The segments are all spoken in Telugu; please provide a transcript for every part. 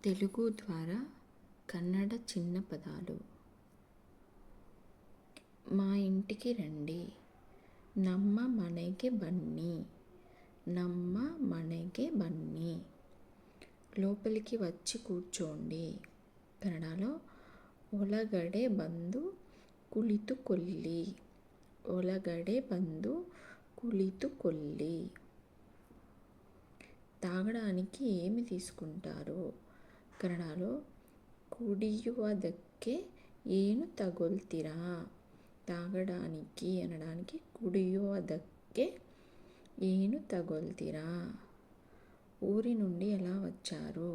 తెలుగు ద్వారా కన్నడ చిన్న పదాలు. మా ఇంటికి రండి, ನಮ್ಮ ಮನೆಗೆ ಬನ್ನಿ, ನಮ್ಮ ಮನೆಗೆ ಬನ್ನಿ. లోపలికి వచ్చి కూర్చోండి. కన్నడలో ಒಳಗಡೆ ಬಂದು ಕುಳಿತುಕೊಳ್ಳಿ, ಒಳಗಡೆ ಬಂದು ಕುಳಿತುಕೊಳ್ಳಿ. తాగడానికి ఏమి తీసుకుంటారు? కన్నడలో కుడిಯುವುದಕ್ಕೆ ಏನು ತಗೊಳ್ತೀರಾ? తాగడానికి అనడానికి కుడియుವುದಕ್ಕೆ ಏನು తగొల్తీరా. ఊరి నుండి ఎలా వచ్చారు?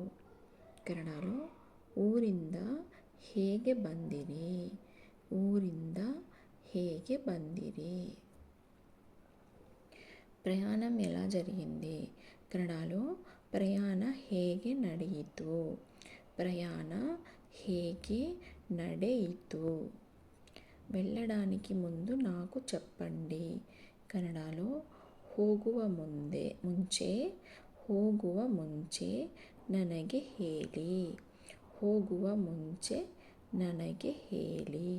కన్నడలో ಊರಿಂದ ಹೇಗೆ ಬಂದಿರಿ, ಊರಿಂದ ಹೇಗೆ ಬಂದಿರಿ. ప్రయాణం ఎలా జరిగింది? కన్నడలో ప్రయాణ ಹೇಗೆ ನಡೆಯಿತು, ప్రయాణ ಹೇಗೆ ನಡೆಯಿತು. వెళ్ళడానికి ముందు నాకు చెప్పండి. కన్నడలో ಹೋಗುವ ಮುಂಚೆ, ಹೋಗುವ ಮುಂಚೆ ನನಗೆ ಹೇಳಿ, ಹೋಗುವ ಮುಂಚೆ ನನಗೆ ಹೇಳಿ.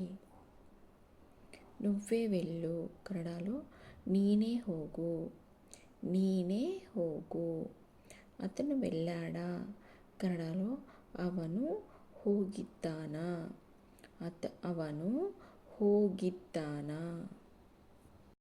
నువ్వే వెళ్ళు. కన్నడలో ನೀನೇ ಹೋಗು, ನೀನೇ ಹೋಗು. అతను వెళ్ళాడా? కన్నడలో ಅವನು ಹೋಗಿದ್ದಾನಾ, ಅವನು ಹೋಗಿದ್ದಾನಾ.